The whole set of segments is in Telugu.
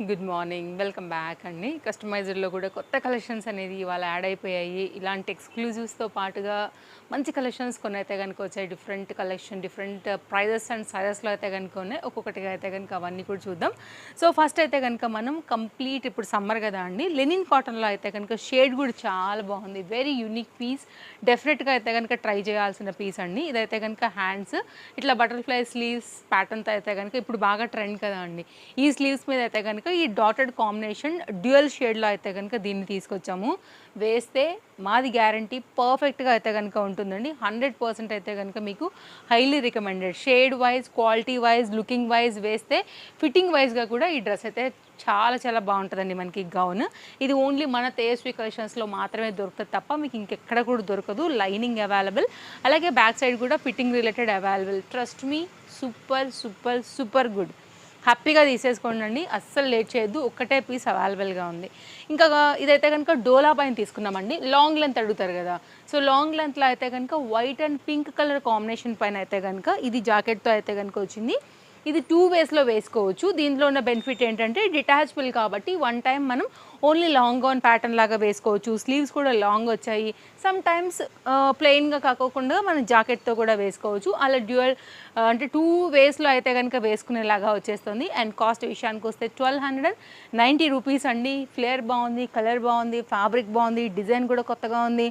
Good morning. వెల్కమ్ బ్యాక్ అండి. కస్టమైజ్డ్‌లో కూడా కొత్త కలెక్షన్స్ అనేది ఇవాళ యాడ్ అయిపోయాయి. ఇలాంటి ఎక్స్‌క్లూజివ్స్‌తో పాటుగా మంచి కలెక్షన్స్ కొన్నైతే గనుక వచ్చాయి. Different collection, different prices and సైజెస్‌లో అయితే గనుక ఉన్నాయి. ఒక్కొక్కటిగా అయితే గనుక అవన్నీ కూడా చూద్దాం. సో ఫస్ట్ అయితే గనుక మనం కంప్లీట్ ఇప్పుడు సమ్మర్ కదా అండి. లెనిన్ కాటన్‌లో అయితే గనుక షేడ్ కూడా చాలా బాగుంది. Very unique piece. డెఫినెట్‌గా అయితే గనుక ట్రై చేయాల్సిన పీస్ అండి. ఇదైతే గనుక హ్యాండ్స్ ఇట్లా బటర్‌ఫ్లై స్లీవ్స్ ప్యాటర్న్‌తో అయితే గనుక ఇప్పుడు బాగా ట్రెండ్ కదా అండి. ఈ స్లీవ్స్ మీద అయితే కనుక ఈ డాటెడ్ కాంబినేషన్ డ్యూయల్ షేడ్లో అయితే కనుక దీన్ని తీసుకొచ్చాము. వేస్తే మాది గ్యారంటీ పర్ఫెక్ట్గా అయితే కనుక ఉంటుందండి. 100% అయితే కనుక మీకు highly recommended. Shade wise, quality wise, looking wise, వేస్తే ఫిట్టింగ్ వైజ్గా కూడా ఈ డ్రెస్ అయితే చాలా చాలా బాగుంటుందండి. మనకి గౌన్ ఇది ఓన్లీ మన తేజస్వి కలెక్షన్స్లో మాత్రమే దొరుకుతుంది తప్ప మీకు ఇంకెక్కడ కూడా దొరకదు. లైనింగ్ అవైలబుల్, అలాగే బ్యాక్ సైడ్ కూడా fitting related available. Trust me, super super super good. హ్యాపీగా తీసేసుకోండి, అస్సలు లేట్ చేయొద్దు. ఒక్కటే పీస్ అవైలబుల్గా ఉంది. ఇంకా ఇదైతే కనుక డోలా పైన తీసుకున్నామండి. లాంగ్ లెంత్ అడుగుతారు కదా, సో లాంగ్ లెంత్లో అయితే కనుక white and pink colour combination పైన అయితే కనుక ఇది జాకెట్తో అయితే కనుక వచ్చింది. ఇది 2 వేస్లో వేసుకోవచ్చు. దీంట్లో ఉన్న బెనిఫిట్ ఏంటంటే డిటాచబుల్ కాబట్టి వన్ టైం మనం ఓన్లీ లాంగ్ గౌన్ ప్యాటర్న్ లాగా వేసుకోవచ్చు. స్లీవ్స్ కూడా లాంగ్ వచ్చాయి. సమ్ టైమ్స్ ప్లెయిన్గా కాకోకుండా మనం జాకెట్తో కూడా వేసుకోవచ్చు. అలా డ్యూయల్ అంటే 2 వేస్లో అయితే కనుక వేసుకునేలాగా వచ్చేస్తుంది. అండ్ కాస్ట్ విషయానికి వస్తే 1290 రూపీస్ అండి. ఫ్లేర్ బాగుంది, కలర్ బాగుంది, ఫ్యాబ్రిక్ బాగుంది, డిజైన్ కూడా కొత్తగా ఉంది.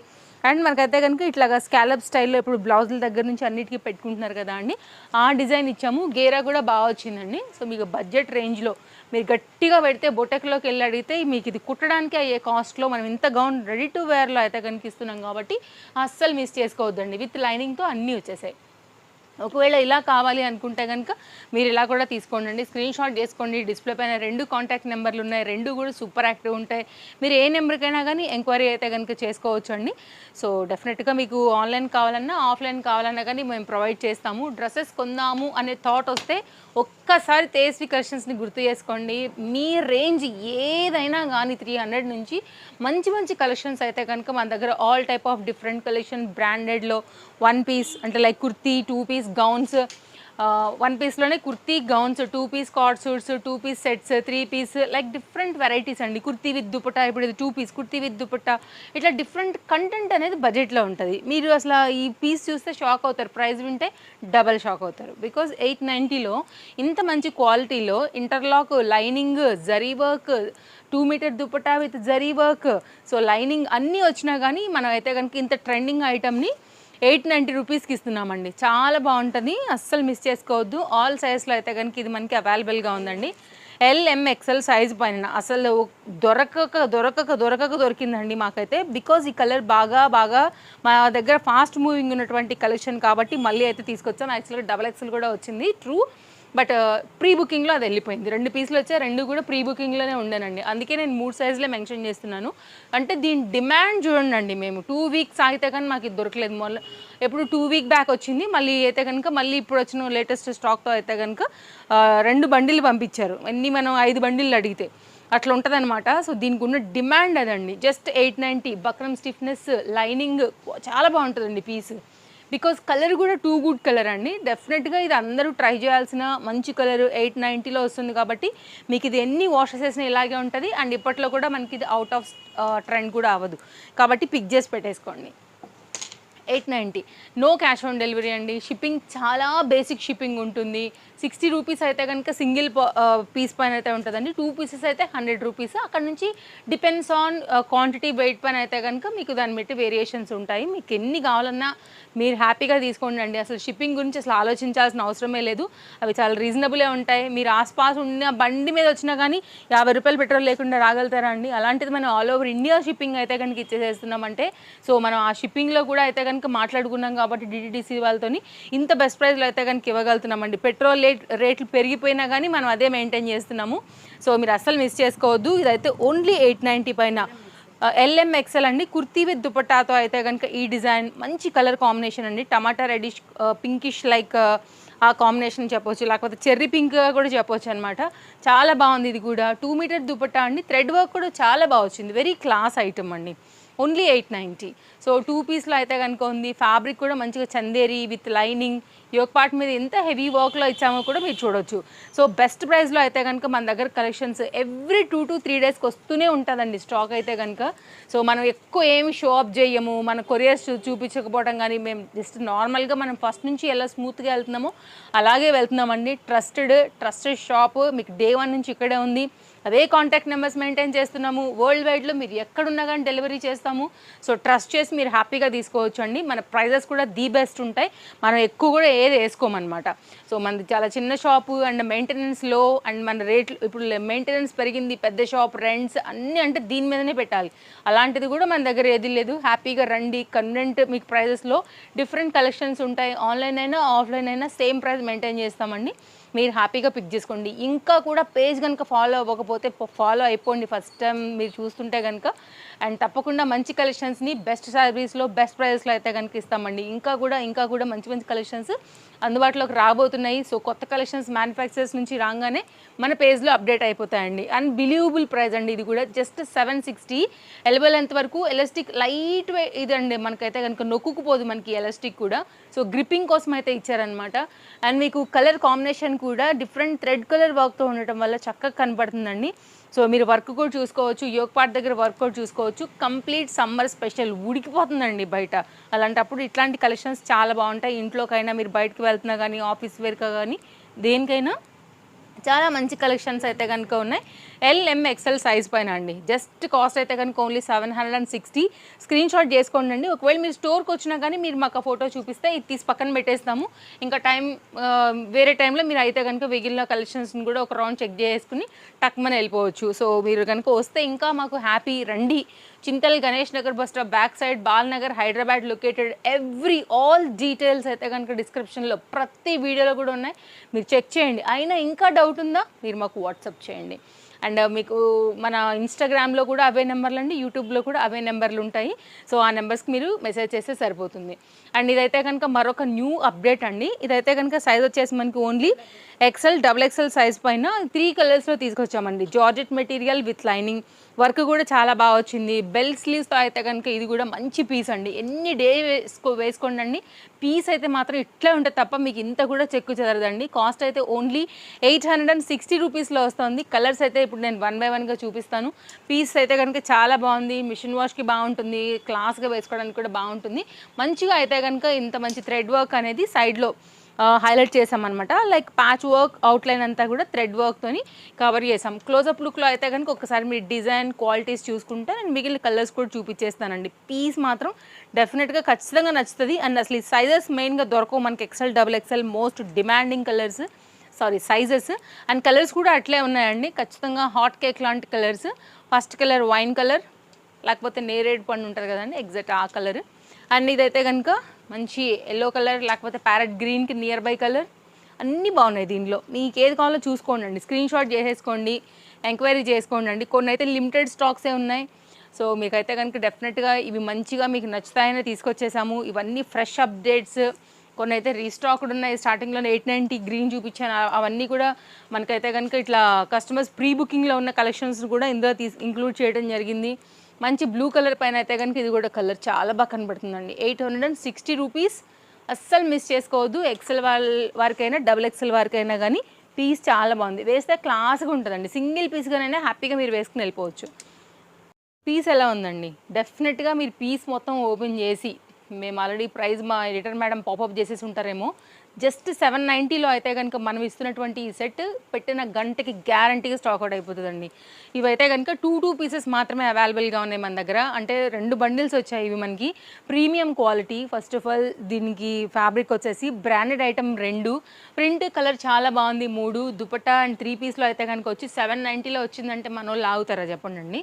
అండ్ మనకైతే కనుక ఇట్లాగా స్కాలప్ స్టైల్లో ఇప్పుడు బ్లౌజుల దగ్గర నుంచి అన్నిటికీ పెట్టుకుంటున్నారు కదా అండి, ఆ డిజైన్ ఇచ్చాము. గేరా కూడా బాగా వచ్చిందండి. సో మీకు బడ్జెట్ రేంజ్లో మీరు గట్టిగా పెడితే బొటెక్లోకి వెళ్ళి అడిగితే మీకు ఇది కుట్టడానికి అయ్యే కాస్ట్లో మనం ఇంత గౌన్ రెడీ టు వేర్లో అయితే కనుక ఇస్తున్నాం కాబట్టి అస్సలు మిస్ చేసుకోవద్దండి. విత్ లైనింగ్తో అన్నీ వచ్చేసాయి. ఒకవేళ ఇలా కావాలి అనుకుంటే కనుక మీరు ఇలా కూడా తీసుకోండి. స్క్రీన్ షాట్ చేసుకోండి. డిస్ప్లే పైన 2 కాంటాక్ట్ నెంబర్లు ఉన్నాయి. 2 కూడా సూపర్ యాక్టివ్ ఉంటాయి. మీరు ఏ నెంబర్కైనా కానీ ఎంక్వైరీ అయితే కనుక చేసుకోవచ్చు అండి. సో డెఫినెట్గా మీకు ఆన్లైన్ కావాలన్నా, ఆఫ్లైన్ కావాలన్నా కానీ మేము ప్రొవైడ్ చేస్తాము. డ్రెస్సెస్ కొందాము అనే థాట్ వస్తే ఒక్కసారి తేజస్వి కలెక్షన్స్ని గుర్తు చేసుకోండి. మీ రేంజ్ ఏదైనా కానీ 300 నుంచి మంచి మంచి కలెక్షన్స్ అయితే కనుక మన దగ్గర all type of different collection బ్రాండెడ్లో 1 పీస్ అంటే లైక్ కుర్తీ, 2 పీస్ గౌన్స్, 1 పీస్లోనే kurti gowns, 2 piece card suits, 2 piece sets, 3 piece like different varieties అండి. కుర్తీ విత్ దుపట్టా, ఇప్పుడు ఇది 2 పీస్ కుర్తీ విత్ దుపట్టా, ఇట్లా డిఫరెంట్ కంటెంట్ అనేది బడ్జెట్లో ఉంటుంది. మీరు అసలు ఈ పీస్ చూస్తే షాక్ అవుతారు, ప్రైస్ వింటే డబల్ షాక్ అవుతారు. బికాజ్ 890లో ఇంత మంచి క్వాలిటీలో interlock, lining, zari work, 2 metre dupatta with zari work, so lining అన్నీ వచ్చినా కానీ మనం అయితే కనుక ఇంత ట్రెండింగ్ ఐటమ్ని 890 రూపీస్కి ఇస్తున్నామండి. చాలా బాగుంటుంది, అస్సలు మిస్ చేసుకోవద్దు. ఆల్ సైజ్లో అయితే కనుక ఇది మనకి అవైలబుల్గా ఉందండి. LMXL సైజ్ పైన అసలు దొరికిందండి మాకైతే. బికాజ్ ఈ కలర్ బాగా మా దగ్గర ఫాస్ట్ మూవింగ్ ఉన్నటువంటి కలెక్షన్ కాబట్టి మళ్ళీ అయితే తీసుకొచ్చాం. యాక్చువల్గా XXL కూడా వచ్చింది, ట్రూ, బట్ ప్రీ బుకింగ్లో అది వెళ్ళిపోయింది. 2 పీసులు వచ్చాయి, 2 కూడా ప్రీ బుకింగ్లోనే ఉండేనండి. అందుకే నేను 3 సైజులే మెన్షన్ చేస్తున్నాను. అంటే దీని డిమాండ్ చూడండి. మేము 2 వీక్స్ ఆగితే కానీ మాకు ఇది దొరకలేదు. మొన్న ఎప్పుడు 2 వీక్ బ్యాక్ వచ్చింది, మళ్ళీ అయితే కనుక మళ్ళీ ఇప్పుడు వచ్చిన లేటెస్ట్ స్టాక్తో అయితే కనుక 2 బండిలు పంపించారు. ఎన్ని మనం 5 బండిలు అడిగితే అట్లా ఉంటుందన్నమాట. సో దీనికి ఉన్న డిమాండ్ అదండి. జస్ట్ 890, బక్రమ్ స్టిఫ్నెస్, లైనింగ్ చాలా బాగుంటుందండి పీస్. బికాజ్ కలర్ కూడా 2 గుడ్ కలర్ అండి. డెఫినెట్గా ఇది అందరూ ట్రై చేయాల్సిన మంచి కలర్. 890లో వస్తుంది కాబట్టి మీకు ఇది ఎన్ని వాషెస్ వేసినా ఇలాగే ఉంటుంది. అండ్ ఇప్పట్లో కూడా మనకి ఇది అవుట్ ఆఫ్ ట్రెండ్ కూడా అవ్వదు కాబట్టి పిక్ చేసి పెట్టేసుకోండి. 890, నో క్యాష్ ఆన్ డెలివరీ అండి. షిప్పింగ్ చాలా బేసిక్ షిప్పింగ్ ఉంటుంది. 60 రూపీస్ అయితే కనుక సింగిల్ పీస్ పైన అయితే ఉంటుందండి. 2 పీసెస్ అయితే 100 రూపీస్. అక్కడ నుంచి డిపెండ్స్ ఆన్ క్వాంటిటీ, వెయిట్ పైన అయితే కనుక మీకు దాన్ని బట్టి వేరియేషన్స్ ఉంటాయి. మీకు ఎన్ని కావాలన్నా మీరు హ్యాపీగా తీసుకోండి అండి. అసలు షిప్పింగ్ గురించి అసలు ఆలోచించాల్సిన అవసరమే లేదు. అవి చాలా రీజనబులే ఉంటాయి. మీరు ఆస్పాస్ ఉన్న బండి మీద వచ్చినా కానీ 50 రూపాయలు పెట్రోల్ లేకుండా రాగలుగుతారా అండి? అలాంటిది మనం ఆల్ ఓవర్ ఇండియా షిప్పింగ్ అయితే కనుక ఇచ్చేసేస్తున్నామంటే, సో మనం ఆ షిప్పింగ్లో కూడా అయితే కనుక మాట్లాడుకున్నాం కాబట్టి DTDC వాళ్ళతోని ఇంత బెస్ట్ ప్రైస్లో అయితే కనుక ఇవ్వగలుగుతున్నామండి. పెట్రోల్ రేట్లు పెరిగిపోయినా కానీ మనం అదే మెయింటైన్ చేస్తున్నాము. సో మీరు అస్సలు మిస్ చేసుకోవద్దు. ఇదైతే ఓన్లీ 890 పైన LMXL అండి. కుర్తీ విత్ దుపట్టాతో అయితే కనుక ఈ డిజైన్ మంచి కలర్ కాంబినేషన్ అండి. టమాటా రెడిష్, పింకిష్ లైక్ ఆ కాంబినేషన్ చెప్పొచ్చు, లేకపోతే చెర్రీ పింక్ కూడా చెప్పొచ్చు అనమాట. చాలా బాగుంది. ఇది కూడా 2 మీటర్ దుపట్టా అండి. థ్రెడ్ వర్క్ కూడా చాలా బాగా వచ్చింది. వెరీ క్లాస్ ఐటమ్ అండి. ఓన్లీ 890. సో 2 పీస్లో అయితే కనుక ఉంది. ఫ్యాబ్రిక్ కూడా మంచిగా Chanderi with lining, yoke part మీద ఎంత హెవీ వర్క్లో ఇచ్చామో కూడా మీరు చూడొచ్చు. సో బెస్ట్ ప్రైస్లో అయితే కనుక మన దగ్గర కలెక్షన్స్ ఎవ్రీ 2 to 3 డేస్కి వస్తూనే ఉంటుందండి స్టాక్ అయితే కనుక. సో మనం ఎక్కువ ఏమి షో అప్ చేయము, మన కొరియర్స్ చూపించకపోవడం కానీ, మేము జస్ట్ నార్మల్గా మనం ఫస్ట్ నుంచి ఎలా స్మూత్గా వెళ్తున్నామో అలాగే వెళ్తున్నామండి. ట్రస్టెడ్ షాప్ మీకు డే 1 నుంచి ఇక్కడే ఉంది. అదే కాంటాక్ట్ నెంబర్స్ మెయింటైన్ చేస్తున్నాము. వరల్డ్ వైడ్లో మీరు ఎక్కడున్నా కానీ డెలివరీ చేస్తాము. సో ట్రస్ట్ చేసి మీరు హ్యాపీగా తీసుకోవచ్చు అండి. మన ప్రైజెస్ కూడా ది బెస్ట్ ఉంటాయి. మనం ఎక్కువ కూడా ఏది వేసుకోమన్నమాట. సో మనది చాలా చిన్న షాపు అండ్ మెయింటెనెన్స్ లో, అండ్ మన రేట్లు ఇప్పుడు మెయింటెనెన్స్ పెరిగింది, పెద్ద షాప్, రెంట్స్ అన్నీ అంటే దీని మీదనే పెట్టాలి. అలాంటిది కూడా మన దగ్గర ఏది లేదు. హ్యాపీగా రండి. కన్వెంట్ మీకు ప్రైజెస్లో డిఫరెంట్ కలెక్షన్స్ ఉంటాయి. ఆన్లైన్ అయినా ఆఫ్లైన్ అయినా సేమ్ ప్రైస్ మెయింటైన్ చేస్తామండి. మీరు హ్యాపీగా పిక్ చేసుకోండి. ఇంకా కూడా పేజ్ కనుక ఫాలో అవ్వకపోతే ఫాలో అయిపోండి ఫస్ట్ టైం మీరు చూస్తుంటే కనుక. అండ్ తప్పకుండా మంచి కలెక్షన్స్ని బెస్ట్ సాలరీస్లో బెస్ట్ ప్రైస్లో అయితే కనుక ఇస్తామండి. ఇంకా కూడా మంచి కలెక్షన్స్ అందుబాటులోకి రాబోతున్నాయి. సో కొత్త కలెక్షన్స్ మ్యానుఫ్యాక్చరర్స్ నుంచి రాగానే మన పేజ్లో అప్డేట్ అయిపోతాయండి. అన్బిలీవబుల్ ప్రైస్ అండి. ఇది కూడా జస్ట్ 760. ఎల్బో లెంత్ వరకు ఎలాస్టిక్ లైట్ వెయిట్ ఇదండి. మనకైతే కనుక నొక్కుకుపోదు మనకి ఎలాస్టిక్ కూడా. సో గ్రిప్పింగ్ కోసం అయితే ఇచ్చారనమాట. అండ్ మీకు కలర్ కాంబినేషన్ కూడా డిఫరెంట్ థ్రెడ్ కలర్ వర్క్తో ఉండటం వల్ల చక్కగా కనపడుతుందండి. సో మీరు వర్క్ కూడా చూసుకోవచ్చు, యోక్ పార్ట్ దగ్గర వర్క్ కూడా చూసుకోవచ్చు. కంప్లీట్ సమ్మర్ స్పెషల్, ఉడికిపోతుందండి బయట. అలాంటప్పుడు ఇట్లాంటి కలెక్షన్స్ చాలా బాగుంటాయి. ఇంట్లోకైనా మీరు బయటకు వెళ్తున్నా కానీ, ఆఫీస్ వేర్గా కానీ, దేనికైనా చాలా మంచి కలెక్షన్స్ అయితే కనుక ఉన్నాయి. LMXL సైజ్ పైన అండి. జస్ట్ కాస్ట్ అయితే కనుక ఓన్లీ 760. స్క్రీన్ షాట్ చేసుకోండి అండి. ఒకవేళ మీరు స్టోర్కి వచ్చినా కానీ మీరు మాకు ఆ ఫోటో చూపిస్తే ఇది తీసి పక్కన పెట్టేస్తాము. ఇంకా వేరే టైంలో మీరు అయితే కనుక మిగిలిన కలెక్షన్స్ని కూడా ఒక రౌండ్ చెక్ చేసుకుని టక్మని వెళ్ళిపోవచ్చు. సో మీరు కనుక వస్తే ఇంకా మాకు హ్యాపీ. రండి. Chintal Ganesh Nagar bus stop back side, Balnagar, Hyderabad located. All details అయితే కనుక డిస్క్రిప్షన్లో ప్రతి వీడియోలో కూడా ఉన్నాయి. మీరు చెక్ చేయండి. అయినా ఇంకా డౌట్ ఉందా మీరు మాకు వాట్సాప్ చేయండి. అండ్ మీకు మన ఇన్స్టాగ్రామ్లో కూడా అవే నెంబర్లు అండి, యూట్యూబ్లో కూడా అవే నెంబర్లు ఉంటాయి. సో ఆ నెంబర్స్కి మీరు మెసేజ్ చేస్తే సరిపోతుంది. అండ్ ఇదైతే కనుక మరొక న్యూ అప్డేట్ అండి. ఇదైతే కనుక సైజ్ వచ్చేసి మనకి ఓన్లీ XL, XXL సైజ్ పైన 3 కలర్స్లో తీసుకొచ్చామండి. Georgette material with lining work కూడా చాలా బాగా వచ్చింది. బెల్ స్లీవ్స్తో అయితే కనుక ఇది కూడా మంచి పీస్ అండి. ఎన్ని డే వేసుకోండి అండి. పీస్ అయితే మాత్రం ఇట్లా ఉంటుంది తప్ప మీకు ఇంత కూడా చెక్కు చెదరదండి. కాస్ట్ అయితే ఓన్లీ 860 రూపీస్లో వస్తుంది. కలర్స్ అయితే ఇప్పుడు నేను 1 by 1గా చూపిస్తాను. పీస్ అయితే కనుక చాలా బాగుంది. మిషన్ వాష్కి బాగుంటుంది, క్లాస్గా వేసుకోవడానికి కూడా బాగుంటుంది. మంచిగా అయితే కనుక ఇంత మంచి థ్రెడ్ వర్క్ అనేది సైడ్లో హైలైట్ చేసామన్నమాట. లైక్ ప్యాచ్ వర్క్, అవుట్లైన్ అంతా కూడా థ్రెడ్ వర్క్తోని కవర్ చేసాం. క్లోజప్ లుక్లో అయితే కనుక ఒకసారి మీరు డిజైన్ క్వాలిటీస్ చూసుకుంటే నేను మిగిలిన కలర్స్ కూడా చూపించేస్తానండి. పీస్ మాత్రం డెఫినెట్గా ఖచ్చితంగా నచ్చుతుంది. అండ్ అసలు ఈ సైజెస్ మెయిన్గా దొరకవు మనకి. XL, XXL most demanding sizes. And colours కూడా అట్లే ఉన్నాయండి. ఖచ్చితంగా హాట్ కేక్ లాంటి colours. First colour wine colour, లేకపోతే నేరేడ్ పండు ఉంటుంది కదండి, ఎగ్జాక్ట్ ఆ కలర్. అండ్ ఇదైతే కనుక మంచి ఎల్లో కలర్, లేకపోతే ప్యారెట్ గ్రీన్కి నియర్ బై కలర్. అన్నీ బాగున్నాయి దీనిలో. మీకు ఏది కావాలో చూసుకోండి అండి. స్క్రీన్ షాట్ చేసేసుకోండి, ఎంక్వైరీ చేసుకోండి అండి. కొన్ని అయితే లిమిటెడ్ స్టాక్సే ఉన్నాయి. సో మీకైతే కనుక డెఫినెట్గా ఇవి మంచిగా మీకు నచ్చుతాయని తీసుకొచ్చేసాము. ఇవన్నీ ఫ్రెష్ అప్డేట్స్. కొన్ని అయితే రీస్టాక్డ్ ఉన్నాయి. స్టార్టింగ్లో 890 గ్రీన్ చూపించాను. అవన్నీ కూడా మనకైతే కనుక ఇట్లా కస్టమర్స్ ప్రీ బుకింగ్లో ఉన్న కలెక్షన్స్ కూడా ఇందులో ఇంక్లూడ్ చేయడం జరిగింది. మంచి బ్లూ కలర్ పైన అయితే కనుక ఇది కూడా కలర్ చాలా బాగా కనబడుతుందండి. 860 రూపీస్. అస్సలు మిస్ చేసుకోవద్దు. XL వారికైనా, XXL వారికైనా కానీ పీస్ చాలా బాగుంది. వేస్తే క్లాస్గా ఉంటుందండి. సింగిల్ పీస్గానైనా హ్యాపీగా మీరు వేసుకుని వెళ్ళిపోవచ్చు. పీస్ ఎలా ఉందండి? డెఫినెట్గా మీరు పీస్ మొత్తం ఓపెన్ చేసి, మేము ఆల్రెడీ ప్రైస్ మా ఎడిటర్ మేడం పాపప్ చేసేసి ఉంటారేమో, జస్ట్ 790లో అయితే కనుక మనం ఇస్తున్నటువంటి ఈ సెట్ పెట్టిన గంటకి గ్యారంటీగా స్టాక్ అవుట్ అయిపోతుందండి. ఇవైతే కనుక 2 పీసెస్ మాత్రమే అవైలబుల్గా ఉన్నాయి మన దగ్గర. అంటే 2 బండిల్స్ వచ్చాయి. ఇవి మనకి premium quality. First of all దీనికి ఫ్యాబ్రిక్ వచ్చేసి బ్రాండెడ్ ఐటమ్ 2, ప్రింట్ కలర్ చాలా బాగుంది 3, దుపట్టా అండ్ 3 పీస్లో అయితే కనుక వచ్చి 790లో వచ్చిందంటే మన వాళ్ళు ఆగుతారా చెప్పండి.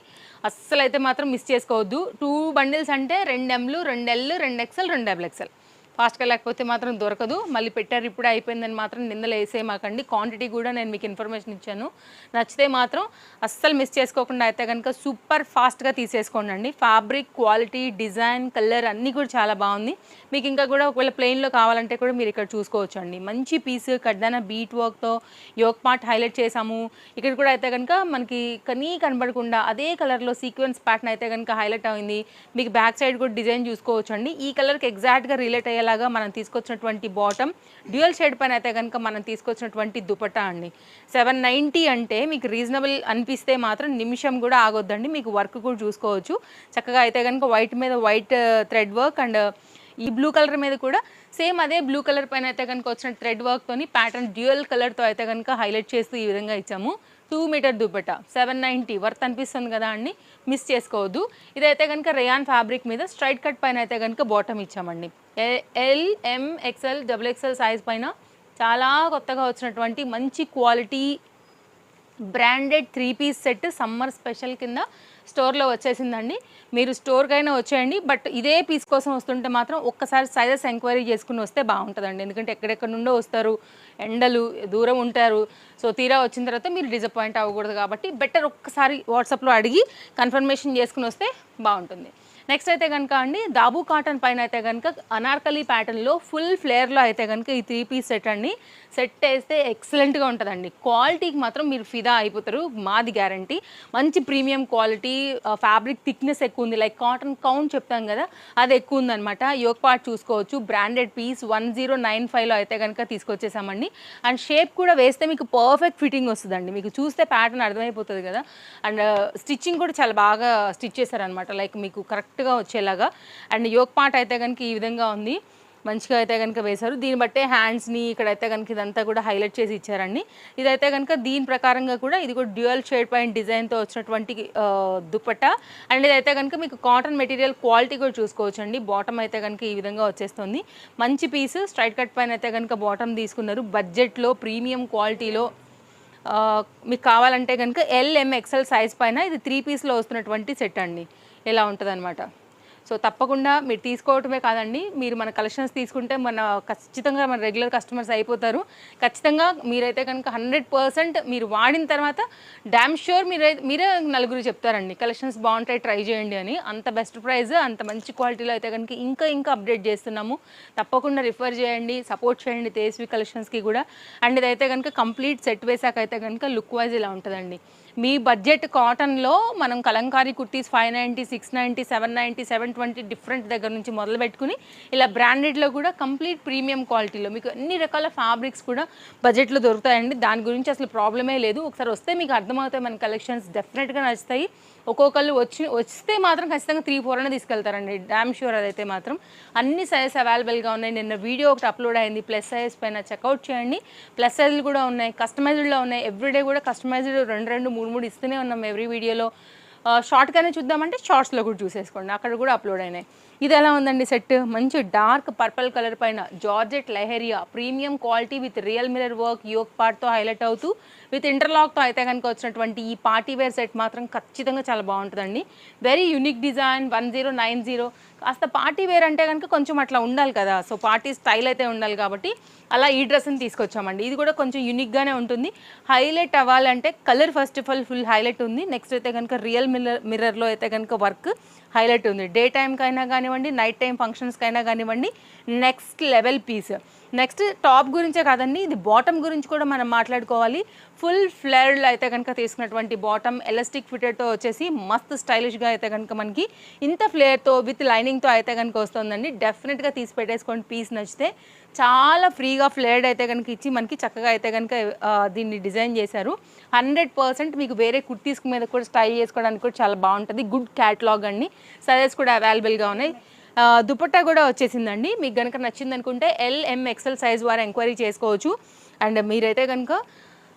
అస్సలు అయితే మాత్రం మిస్ చేసుకోవద్దు. 2 బండిల్స్ అంటే 2 Mలు, 2 L, 2 XL, 2 XXL ఫాస్ట్గా లేకపోతే మాత్రం దొరకదు. మళ్ళీ పెట్టారు ఇప్పుడే అయిపోయిందని మాత్రం నిందలు వేసేయమాకండి. క్వాంటిటీ కూడా నేను మీకు ఇన్ఫర్మేషన్ ఇచ్చాను. నచ్చితే మాత్రం అస్సలు మిస్ చేసుకోకుండా అయితే కనుక సూపర్ ఫాస్ట్గా తీసేసుకోండి. ఫ్యాబ్రిక్ క్వాలిటీ, డిజైన్, కలర్ అన్నీ కూడా చాలా బాగుంది. మీకు ఇంకా కూడా ఒకవేళ ప్లెయిన్లో కావాలంటే కూడా మీరు ఇక్కడ చూసుకోవచ్చు అండి. మంచి పీస్ కడ్దాన బీట్ వర్క్తో యోక్ పార్ట్ హైలైట్ చేసాము. ఇక్కడ కూడా అయితే కనుక మనకి కనబడకుండా అదే కలర్లో సీక్వెన్స్ ప్యాటర్న్ అయితే కనుక హైలైట్ అయింది. మీకు బ్యాక్ సైడ్ కూడా డిజైన్ చూసుకోవచ్చు అండి. ఈ కలర్కి ఎగ్జాక్ట్గా రిలేట్ అయ్యేలాగా మనం తీసుకొచ్చినటువంటి బాటమ్, డ్యూయల్ షేడ్ పైన అయితే కనుక మనం తీసుకొచ్చినటువంటి దుపట్టా అండి. 790 అంటే మీకు రీజనబుల్ అనిపిస్తే మాత్రం నిమిషం కూడా ఆగొద్దండి. మీకు వర్క్ కూడా చూసుకోవచ్చు చక్కగా అయితే కనుక వైట్ మీద వైట్ థ్రెడ్ వర్క్ అండ్ ఈ బ్లూ కలర్ మీద కూడా సేమ్ అదే బ్లూ కలర్ పైన అయితే కనుక వచ్చిన థ్రెడ్ వర్క్తోని ప్యాటర్న్ డ్యూయల్ కలర్తో అయితే కనుక హైలైట్ చేస్తూ ఈ విధంగా ఇచ్చాము. 2 మీటర్ దుపట్టా 790 వర్త్ అనిపిస్తుంది కదా అండి, మిస్ చేసుకోవద్దు. ఇదైతే కనుక రేయాన్ ఫ్యాబ్రిక్ మీద స్ట్రైట్ కట్ పైన అయితే కనుక బాటమ్ ఇచ్చామండి. L, M, XL, XXL size పైన చాలా కొత్తగా వచ్చినటువంటి మంచి quality branded 3 piece set summer special కింద స్టోర్లో వచ్చేసిందండి. మీరు స్టోర్కైనా వచ్చేయండి, బట్ ఇదే పీస్ కోసం వస్తుంటే మాత్రం ఒక్కసారి సైజెస్ ఎంక్వైరీ చేసుకుని వస్తే బాగుంటుందండి. ఎందుకంటే ఎక్కడెక్కడ నుండో వస్తారు, ఎండలు దూరం ఉంటారు. సో తీరా వచ్చిన తర్వాత మీరు డిసప్పాయింట్ అవ్వకూడదు కాబట్టి బెటర్ ఒక్కసారి వాట్సాప్లో అడిగి కన్ఫర్మేషన్ చేసుకుని వస్తే బాగుంటుంది. నెక్స్ట్ అయితే కనుక అండి దాబు కాటన్ పైన అయితే కనుక అనార్కలి ప్యాటర్న్లో ఫుల్ ఫ్లేర్లో అయితే కనుక ఈ 3 పీస్ సెట్ అండి. సెట్ వేస్తే ఎక్సలెంట్గా ఉంటుందండి. క్వాలిటీకి మాత్రం మీరు ఫిదా అయిపోతారు, మాది గ్యారంటీ. మంచి ప్రీమియం క్వాలిటీ, ఫ్యాబ్రిక్ థిక్నెస్ ఎక్కువ ఉంది. లైక్ కాటన్ కౌంట్ చెప్తాం కదా, అది ఎక్కువ ఉందన్నమాట. యోక్ పార్ట్ చూసుకోవచ్చు. బ్రాండెడ్ పీస్ 1095లో అయితే కనుక తీసుకొచ్చేసామండి. అండ్ షేప్ కూడా వేస్తే మీకు పర్ఫెక్ట్ ఫిట్టింగ్ వస్తుందండి. మీకు చూస్తే ప్యాటర్న్ అర్థమైపోతుంది కదా. అండ్ స్టిచ్చింగ్ కూడా చాలా బాగా స్టిచ్ చేశారనమాట, లైక్ మీకు కరెక్ట్గా వచ్చేలాగా. అండ్ యోక్ పార్ట్ అయితే కనుక ఈ విధంగా ఉంది, మంచిగా అయితే కనుక వేశారు. దీన్ని బట్టే హ్యాండ్స్ని ఇక్కడైతే కనుక ఇదంతా కూడా హైలైట్ చేసి ఇచ్చారండి. ఇదైతే కనుక దీని ప్రకారంగా కూడా ఇది కూడా డ్యూయల్ షేడ్ పైన డిజైన్తో వచ్చినటువంటి దుపట్టా. అండ్ ఇదైతే కనుక మీకు కాటన్ మెటీరియల్ క్వాలిటీ కూడా చూసుకోవచ్చు అండి. బాటమ్ అయితే కనుక ఈ విధంగా వచ్చేస్తుంది. మంచి పీస్ స్ట్రైట్ కట్ పైన అయితే కనుక బాటమ్ తీసుకున్నారు. బడ్జెట్లో ప్రీమియం క్వాలిటీలో మీకు కావాలంటే కనుక ఎల్, ఎం, XL సైజ్ పైన ఇది 3 పీస్లో వస్తున్నటువంటి సెట్ అండి. ఇలా ఉంటుంది అనమాట. సో తప్పకుండా మీరు తీసుకోవటమే కాదండి, మీరు మన కలెక్షన్స్ తీసుకుంటే ఖచ్చితంగా మన రెగ్యులర్ కస్టమర్స్ అయిపోతారు. ఖచ్చితంగా మీరైతే కనుక 100% మీరు వాడిన తర్వాత డామ్ ష్యూర్ మీరే నలుగురు చెప్తారండి కలెక్షన్స్ బాగుంటాయి, ట్రై చేయండి అని. అంత బెస్ట్ ప్రైస్, అంత మంచి క్వాలిటీలో అయితే కనుక ఇంకా అప్డేట్ చేస్తున్నాము. తప్పకుండా రిఫర్ చేయండి, సపోర్ట్ చేయండి తేజస్వి కలెక్షన్స్కి కూడా. అండ్ ఇదైతే కనుక కంప్లీట్ సెట్ వేసాక అయితే కనుక లుక్ వైజ్ ఇలా ఉంటుందండి. మీ బడ్జెట్ కాటన్లో మనం కలంకారీ కుర్తీస్ 590, 690, 790, 720 డిఫరెంట్ దగ్గర నుంచి మొదలు పెట్టుకుని ఇలా బ్రాండెడ్లో కూడా కంప్లీట్ ప్రీమియం క్వాలిటీలో మీకు అన్ని రకాల ఫ్యాబ్రిక్స్ కూడా బడ్జెట్లో దొరుకుతాయండి. దాని గురించి అసలు ప్రాబ్లమే లేదు. ఒకసారి వస్తే మీకు అర్థమవుతాయి మన కలెక్షన్స్, డెఫినెట్గా నచ్చుతాయి. ఒక్కొక్కళ్ళు వస్తే మాత్రం ఖచ్చితంగా 3-4 అనే తీసుకెళ్తారండి, డామ్ ష్యూర్. అదైతే మాత్రం అన్ని సైజెస్ అవైలబుల్గా ఉన్నాయి. నిన్న వీడియో ఒకటి అప్లోడ్ అయింది ప్లస్ సైజ్ పైన, చెక్అవుట్ చేయండి. ప్లస్ సైజులు కూడా ఉన్నాయి, కస్టమైజ్డ్లో ఉన్నాయి. ఎవ్రీడే కూడా కస్టమైజ్డ్ 2, 3 ఇస్తూనే ఉన్నాం ఎవ్రీ వీడియోలో. షార్ట్గానే చూద్దామంటే షార్ట్స్లో కూడా చూసేసుకోండి, అక్కడ కూడా అప్లోడ్ అయినాయి. ఇది ఎలా ఉందండి సెట్? మంచి డార్క్ పర్పుల్ కలర్ పైన georgette leheriya premium quality with real mirror work yoke పార్ట్తో హైలైట్ అవుతూ విత్ ఇంటర్లాక్తో అయితే కనుక వచ్చినటువంటి ఈ పార్టీ వేర్ సెట్ మాత్రం ఖచ్చితంగా చాలా బాగుంటుందండి. Very unique design 1090. కాస్త పార్టీ వేర్ అంటే కనుక కొంచెం అట్లా ఉండాలి కదా, సో పార్టీ స్టైల్ అయితే ఉండాలి కాబట్టి అలా ఈ డ్రెస్ని తీసుకొచ్చామండి. ఇది కూడా కొంచెం యూనిక్గానే ఉంటుంది. హైలైట్ అవ్వాలంటే colour first of all full highlight ఉంది. నెక్స్ట్ అయితే కనుక రియల్ మిర్రర్లో అయితే కనుక వర్క్ హైలైట్ ఉంది. డే టైంకైనా కానివ్వండి, నైట్ టైం ఫంక్షన్స్కైనా కానివ్వండి, next level piece. Next top గురించే కాదండి, ఇది బాటమ్ గురించి కూడా మనం మాట్లాడుకోవాలి. ఫుల్ ఫ్లేర్డ్లో అయితే కనుక తీసుకున్నటువంటి బాటమ్ ఎలాస్టిక్ ఫిటెడ్తో వచ్చేసి మస్త్ స్టైలిష్గా అయితే కనుక మనకి ఇంత ఫ్లేర్తో విత్ లైనింగ్తో అయితే కనుక వస్తుందండి. డెఫినెట్గా తీసి పెట్టేసుకోండి, పీస్ నచ్చితే. చాలా ఫ్రీగా ఫ్లేర్డ్ అయితే కనుక ఇచ్చి మనకి చక్కగా అయితే కనుక దీన్ని డిజైన్ చేశారు. 100% మీకు వేరే కుర్తీస్ మీద కూడా స్టైల్ చేసుకోవడానికి కూడా చాలా బాగుంటుంది. గుడ్ క్యాటలాగ్ అండి, సైజెస్ కూడా అవైలబుల్గా ఉన్నాయి. దుపట్టా కూడా వచ్చేసిందండి. మీకు కనుక నచ్చింది అనుకుంటే ఎల్, ఎం, XL సైజ్ వారు ఎంక్వైరీ చేసుకోవచ్చు. అండ్ మీరైతే కనుక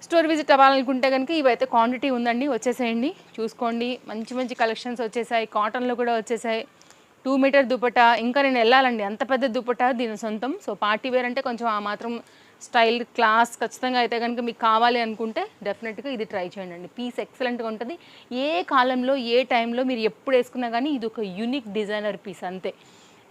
స్టోర్ విజిట్ అవ్వాలనుకుంటే కనుక ఇవైతే క్వాంటిటీ ఉందండి, వచ్చేసేయండి, చూసుకోండి. మంచి మంచి కలెక్షన్స్ వచ్చేసాయి, కాటన్లో కూడా వచ్చేసాయి. 2 మీటర్ దుపట్టా, ఇంకా నేను వెళ్ళాలండి, అంత పెద్ద దుపట్టా దీని సొంతం. సో పార్టీ వేర్ అంటే కొంచెం ఆ మాత్రం స్టైల్ క్లాస్ ఖచ్చితంగా అయితే కనుక మీకు కావాలి అనుకుంటే డెఫినెట్గా ఇది ట్రై చేయండి. పీస్ ఎక్సలెంట్గా ఉంటుంది. ఏ కాలంలో ఏ టైంలో మీరు ఎప్పుడు వేసుకున్నా కానీ ఇది ఒక యూనిక్ డిజైనర్ పీస్ అంతే.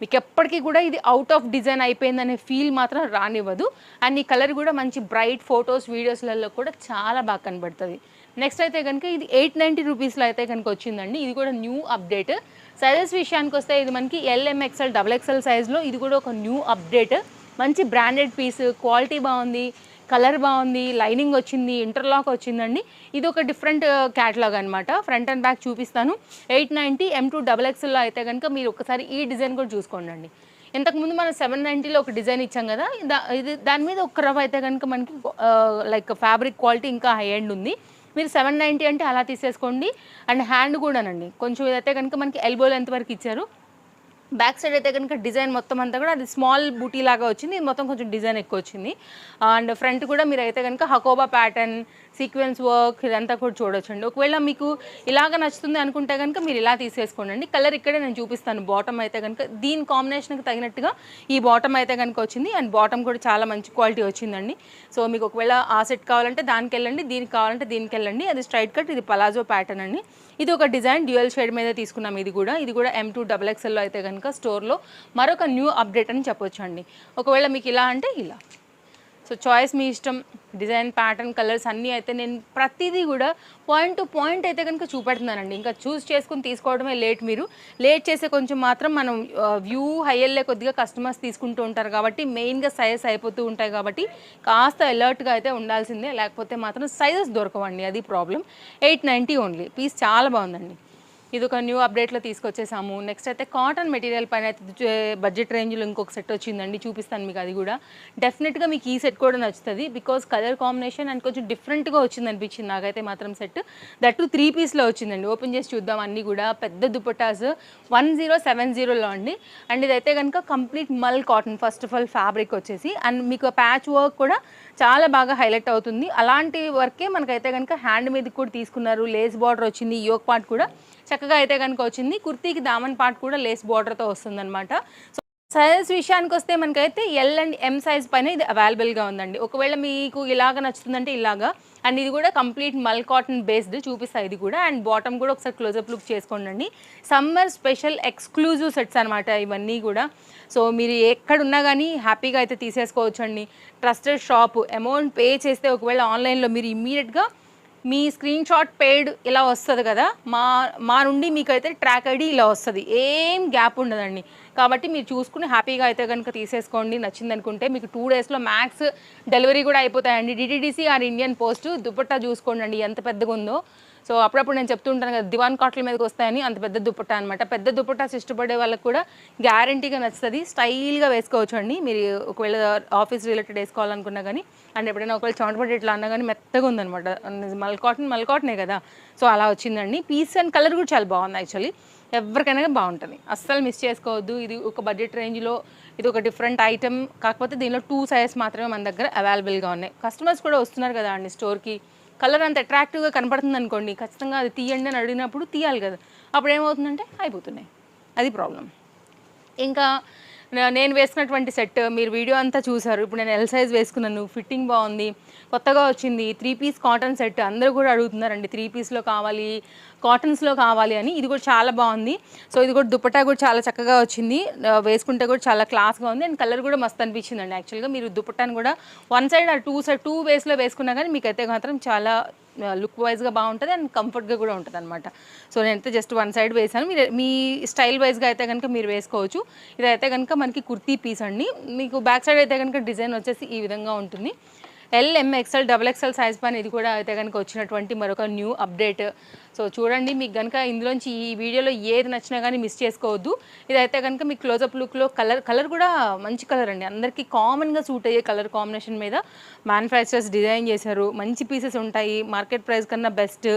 మీకు ఎప్పటికీ కూడా ఇది అవుట్ ఆఫ్ డిజైన్ అయిపోయిందనే ఫీల్ మాత్రం రానివ్వదు. అండ్ ఈ కలర్ కూడా మంచి బ్రైట్ ఫొటోస్ వీడియోస్లలో కూడా చాలా బాగా కనబడుతుంది. నెక్స్ట్ అయితే కనుక ఇది 890 రూపీస్లో అయితే కనుక వచ్చిందండి. ఇది కూడా న్యూ అప్డేట్. సైజెస్ విషయానికి వస్తే ఇది మనకి LMXL XXL సైజ్లో ఇది కూడా ఒక న్యూ అప్డేట్. మంచి బ్రాండెడ్ పీస్, క్వాలిటీ బాగుంది, కలర్ బాగుంది, లైనింగ్ వచ్చింది, ఇంటర్లాక్ వచ్చిందండి. ఇది ఒక డిఫరెంట్ క్యాటలాగ్ అనమాట. ఫ్రంట్ అండ్ బ్యాక్ చూపిస్తాను. 890 M2 XXLలో అయితే కనుక మీరు ఒకసారి ఈ డిజైన్ కూడా చూసుకోండి. ఇంతకుముందు మనం 790లో ఒక డిజైన్ ఇచ్చాం కదా, ఇది దాని మీద ఒక రవ్ అయితే కనుక మనకి లైక్ ఫ్యాబ్రిక్ క్వాలిటీ ఇంకా హై ఎండ్ ఉంది. మీరు 790 అంటే అలా తీసేసుకోండి. అండ్ హ్యాండ్ కూడానండి కొంచెం ఇదైతే కనుక మనకి ఎల్బో లెంత్ వరకు ఇచ్చారు. బ్యాక్ సైడ్ అయితే కనుక డిజైన్ మొత్తం అంతా కూడా అది స్మాల్ బూటీ లాగా వచ్చింది. ఇది మొత్తం కొంచెం డిజైన్ ఎక్కువ వచ్చింది. అండ్ ఫ్రంట్ కూడా మీరు అయితే కనుక హకోబా ప్యాటర్న్, సీక్వెన్స్ వర్క్ ఇదంతా కూడా చూడొచ్చండి. ఒకవేళ మీకు ఇలాగ నచ్చుతుంది అనుకుంటే కనుక మీరు ఇలా తీసేసుకోండి. కలర్ ఇక్కడే నేను చూపిస్తాను. బాటమ్ అయితే కనుక దీని కాంబినేషన్కి తగినట్టుగా ఈ బాటమ్ అయితే కనుక వచ్చింది. అండ్ బాటమ్ కూడా చాలా మంచి క్వాలిటీ వచ్చిందండి. సో మీకు ఒకవేళ ఆ సెట్ కావాలంటే దానికి వెళ్ళండి, దీనికి కావాలంటే దీనికి వెళ్ళండి. అది స్ట్రైట్ కట్, ఇది పలాజో ప్యాటర్న్ అండి. ఇది ఒక డిజైన్ డ్యూయల్ షేడ్ మీద తీసుకున్నాం. ఇది కూడా M2 XXLలో అయితే కనుక స్టోర్లో మరొక న్యూ అప్డేట్ అని చెప్పొచ్చు అండి. ఒకవేళ మీకు ఇలా అంటే ఇలా. సో చాయిస్ మీ ఇష్టం. డిజైన్, ప్యాటర్న్, కలర్స్ అన్నీ అయితే నేను ప్రతిదీ కూడా పాయింట్ టు పాయింట్ అయితే కనుక చూపెడుతున్నానండి. ఇంకా చూస్ చేసుకుని తీసుకోవడమే లేట్. మీరు లేట్ చేసే కొంచెం మాత్రం మనం వ్యూ హైయల్లే కొద్దిగా కస్టమర్స్ తీసుకుంటూ ఉంటారు కాబట్టి మెయిన్గా సైజెస్ అయిపోతూ ఉంటాయి కాబట్టి కాస్త అలర్ట్గా అయితే ఉండాల్సిందే. లేకపోతే మాత్రం సైజెస్ దొరకవండి, అది ప్రాబ్లం. 890 ఓన్లీ. పీస్ చాలా బాగుందండి. ఇది ఒక న్యూ అప్డేట్లో తీసుకొచ్చేసాము. నెక్స్ట్ అయితే కాటన్ మెటీరియల్ పైన అయితే బడ్జెట్ రేంజ్లో ఇంకొక సెట్ వచ్చిందండి. చూపిస్తాను మీకు. అది కూడా డెఫినెట్గా మీకు ఈ సెట్ కూడా నచ్చుతుంది. బికాజ్ కలర్ కాంబినేషన్ అండ్ కొంచెం డిఫరెంట్గా వచ్చింది అనిపించింది నాకైతే మాత్రం సెట్. దట్టు 3 పీస్లో వచ్చిందండి. ఓపెన్ చేసి చూద్దాం. అన్నీ కూడా పెద్ద దుపట్టాస్ 1070లో అండి. అండ్ ఇదైతే కనుక కంప్లీట్ మల్ cotton. First of all fabric వచ్చేసి అండ్ మీకు ప్యాచ్ వర్క్ కూడా చాలా బాగా హైలైట్ అవుతుంది. అలాంటి వర్కే మనకైతే కనుక హ్యాండ్ మీదకి కూడా తీసుకున్నారు. లేస్ బార్డర్ వచ్చింది. యోక్ పార్ట్ కూడా చక్కగా అయితే కనుక వచ్చింది. కుర్తీకి దామన్ పార్ట్ కూడా లేస్ బార్డర్తో వస్తుందన్నమాట. సో సైజెస్ విషయానికి వస్తే మనకైతే L అండ్ M సైజ్ పైన ఇది అవైలబుల్గా ఉందండి. ఒకవేళ మీకు ఇలాగ నచ్చుతుందంటే ఇలాగా. అండ్ ఇది కూడా కంప్లీట్ మల్ కాటన్ బేస్డ్ చూపిస్తాయి ఇది కూడా. అండ్ బాటమ్ కూడా ఒకసారి క్లోజప్ లుక్ చేసుకోండి. సమ్మర్ స్పెషల్ ఎక్స్క్లూజివ్ సెట్స్ అనమాట ఇవన్నీ కూడా. సో మీరు ఎక్కడున్నా కానీ హ్యాపీగా అయితే తీసేసుకోవచ్చు అండి. Trusted shop. అమౌంట్ పే చేస్తే ఒకవేళ ఆన్లైన్లో మీరు ఇమ్మీడియట్గా మీ స్క్రీన్ షాట్ పేడ్ ఇలా వస్తుంది కదా, మా నుండి మీకు అయితే ట్రాక్ ఐడి ఇలా వస్తుంది. ఏం గ్యాప్ ఉండదండి. కాబట్టి మీరు చూసుకుని హ్యాపీగా అయితే కనుక తీసేసుకోండి. నచ్చింది అనుకుంటే మీకు 2 డేస్లో మ్యాక్స్ డెలివరీ కూడా అయిపోతాయండి. DTDC or Indian post. Dupatta చూసుకోండి అండి ఎంత పెద్దగా ఉందో. సో అప్పుడప్పుడు నేను చెప్తుంటాను కదా, దివాన్ కాట్ల మీదకి వస్తాయని. అంత పెద్ద దుపట్టా అనమాట. పెద్ద దుపట్టాస్ ఇష్టపడే వాళ్ళకి కూడా గ్యారంటీగా నచ్చుతుంది. స్టైల్గా వేసుకోవచ్చు అండి. మీరు ఒకవేళ ఆఫీస్ రిలేటెడ్ వేసుకోవాలనుకున్నా కానీ, అండ్ ఎప్పుడైనా ఒకవేళ చెమటపడి ఇట్లా అన్నా కానీ మెత్తగా ఉందనమాట. మల్ కాటనే కదా. సో అలా వచ్చిందండి. పీస్ అండ్ కలర్ కూడా చాలా బాగుంది. యాక్చువల్లీ ఎవరికైనా బాగుంటుంది. అస్సలు మిస్ చేసుకోవద్దు. ఇది ఒక బడ్జెట్ రేంజ్లో ఇది ఒక డిఫరెంట్ ఐటమ్. కాకపోతే దీనిలో 2 సైజెస్ మాత్రమే మన దగ్గర అవైలబుల్గా ఉన్నాయి. కస్టమర్స్ కూడా వస్తున్నారు కదా అండి స్టోర్కి. కలర్ అంత అట్రాక్టివ్గా కనపడుతుంది అనుకోండి, ఖచ్చితంగా అది తీయండి అని అడిగినప్పుడు తీయాలి కదా. అప్పుడు ఏమవుతుందంటే అయిపోతున్నాయి. అది ప్రాబ్లం. ఇంకా నేను వేసుకున్నటువంటి సెట్ మీరు వీడియో అంతా చూసారు. ఇప్పుడు నేను L సైజ్ వేసుకున్నాను. ఫిట్టింగ్ బాగుంది, కొత్తగా వచ్చింది. 3 పీస్ కాటన్ సెట్. అందరూ కూడా అడుగుతున్నారండి 3 పీస్లో కావాలి, కాటన్స్లో కావాలి అని. ఇది కూడా చాలా బాగుంది. సో ఇది కూడా దుపట్టా కూడా చాలా చక్కగా వచ్చింది. వేసుకుంటే కూడా చాలా క్లాస్గా ఉంది. అండ్ కలర్ కూడా మస్తు అనిపించిందండి. యాక్చువల్గా మీరు దుపట్టాను కూడా 1 సైడ్ ఆ 2 వేస్లో వేసుకున్నా కానీ మీకైతే మాత్రం చాలా లుక్ వైజ్గా బాగుంటుంది అండ్ కంఫర్ట్గా కూడా ఉంటుంది అనమాట. సో నేనైతే జస్ట్ 1 సైడ్ వేసాను. మీరు మీ స్టైల్ వైజ్గా అయితే కనుక మీరు వేసుకోవచ్చు. ఇదైతే కనుక మనకి కుర్తీ పీస్ అండి. మీకు బ్యాక్ సైడ్ అయితే కనుక డిజైన్ వచ్చేసి ఈ విధంగా ఉంటుంది. LMXL XXL సైజ్ పైన ఇది కూడా అయితే కనుక వచ్చినటువంటి మరొక న్యూ అప్డేట్. సో చూడండి, మీకు కనుక ఇందులోంచి ఈ వీడియోలో ఏది నచ్చినా కానీ మిస్ చేసుకోవద్దు. ఇదైతే కనుక మీకు క్లోజప్ లుక్లో కలర్ కూడా మంచి కలర్ అండి. అందరికీ కామన్గా సూట్ అయ్యే కలర్ కాంబినేషన్ మీద మ్యానుఫ్యాక్చరర్స్ డిజైన్ చేశారు. మంచి పీసెస్ ఉంటాయి. మార్కెట్ ప్రైస్ కన్నా బెస్ట్.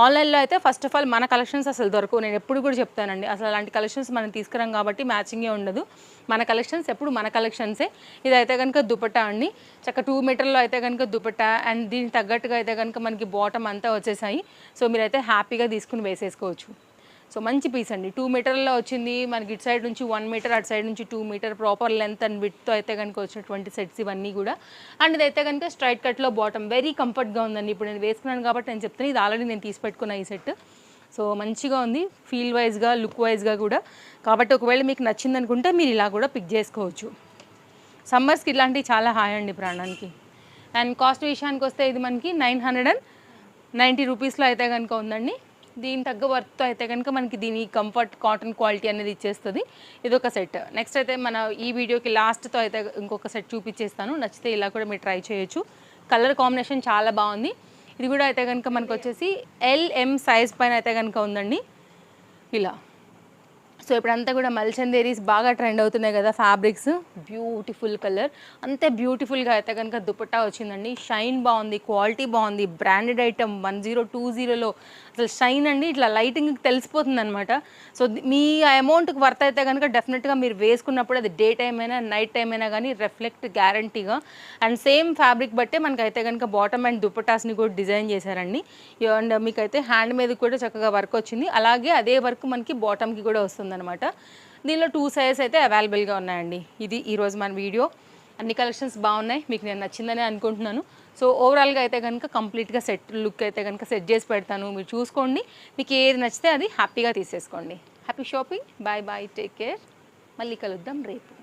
ఆన్లైన్లో అయితే ఫస్ట్ ఆఫ్ ఆల్ మన కలెక్షన్స్ అసలు దొరకవు. నేను ఎప్పుడు కూడా చెప్తానండి, అసలు అలాంటి కలెక్షన్స్ మనం తీసుకురాం కాబట్టి మ్యాచింగే ఉండదు. మన కలెక్షన్స్ ఎప్పుడు మన కలెక్షన్సే. ఇదైతే కనుక దుపట్టా అండి. చక్క 2 మీటర్లో అయితే కనుక దుపట్టా అండ్ దీనికి తగ్గట్టుగా అయితే కనుక మనకి బాటమ్ అంతా వచ్చేసాయి. సో మీరైతే హ్యాపీగా తీసుకుని వేసేసుకోవచ్చు. సో మంచి పీస్ అండి. 2 మీటర్లో వచ్చింది మనకి. ఇటు సైడ్ నుంచి 1 మీటర్, అటు సైడ్ నుంచి 2 మీటర్ ప్రాపర్ లెంత్ అండ్ విడ్త్తో అయితే కనుక వచ్చినటువంటి సెట్స్ ఇవన్నీ కూడా. అండ్ ఇదైతే కనుక స్ట్రైట్ కట్లో బాటమ్ వెరీ కంఫర్ట్గా ఉందండి. ఇప్పుడు నేను వేసుకున్నాను కాబట్టి నేను చెప్తాను. ఇది ఆల్రెడీ నేను తీసి పెట్టుకున్న ఈ సెట్. సో మంచిగా ఉంది ఫీల్ వైజ్గా, లుక్ వైజ్గా కూడా. కాబట్టి ఒకవేళ మీకు నచ్చింది అనుకుంటే మీరు ఇలా కూడా పిక్ చేసుకోవచ్చు. సమ్మర్స్కి ఇలాంటివి చాలా హాయ్ అండి ప్రాణానికి. అండ్ కాస్ట్ విషయానికి వస్తే ఇది మనకి 990 రూపీస్లో అయితే కనుక ఉందండి. దీని తగ్గ వర్త్తో అయితే కనుక మనకి దీని కంఫర్ట్ కాటన్ క్వాలిటీ అనేది ఇచ్చేస్తుంది. ఇది ఒక సెట్. నెక్స్ట్ అయితే మన ఈ వీడియోకి లాస్ట్తో అయితే ఇంకొక సెట్ చూపించేస్తాను. నచ్చితే ఇలా కూడా మీరు ట్రై చేయొచ్చు. కలర్ కాంబినేషన్ చాలా బాగుంది. ఇది కూడా అయితే కనుక మనకు వచ్చేసి LM సైజ్ పైన అయితే కనుక ఉందండి ఇలా. సో ఇప్పుడంతా కూడా మల్చందేరీస్ బాగా ట్రెండ్ అవుతున్నాయి కదా ఫ్యాబ్రిక్స్. బ్యూటిఫుల్ కలర్, అంతే బ్యూటిఫుల్గా అయితే కనుక దుపట్టా వచ్చిందండి. షైన్ బాగుంది, క్వాలిటీ బాగుంది, బ్రాండెడ్ ఐటమ్ 1020లో అసలు షైన్ అండి ఇట్లా లైటింగ్ తెలిసిపోతుంది అనమాట. సో మీ అమౌంట్కి వర్త్ అయితే కనుక డెఫినెట్గా మీరు వేసుకున్నప్పుడు అది డే టైం అయినా నైట్ టైం అయినా కానీ రిఫ్లెక్ట్ గ్యారంటీగా. అండ్ సేమ్ ఫ్యాబ్రిక్ బట్టే మనకైతే కనుక బాటమ్ అండ్ దుపట్టాస్ని కూడా డిజైన్ చేశారండి. అండ్ మీకైతే హ్యాండ్ మీద కూడా చక్కగా వర్క్ వచ్చింది. అలాగే అదే వర్క్ మనకి బాటమ్కి కూడా వస్తుంది అనమాట. దీనిలో 2 సైజెస్ అయితే అవైలబుల్గా ఉన్నాయండి. ఇది ఈరోజు మన వీడియో. అన్ని కలెక్షన్స్ బాగున్నాయి, మీకు నేను నచ్చిందని అనుకుంటున్నాను. సో ఓవరాల్గా అయితే కనుక కంప్లీట్గా సెట్ లుక్ అయితే కనుక సెట్ చేసి పెడతాను, మీరు చూసుకోండి. మీకు ఏది నచ్చితే అది హ్యాపీగా తీసేసుకోండి. Happy shopping. Bye bye, take care. మళ్ళీ కలుద్దాం రేపు.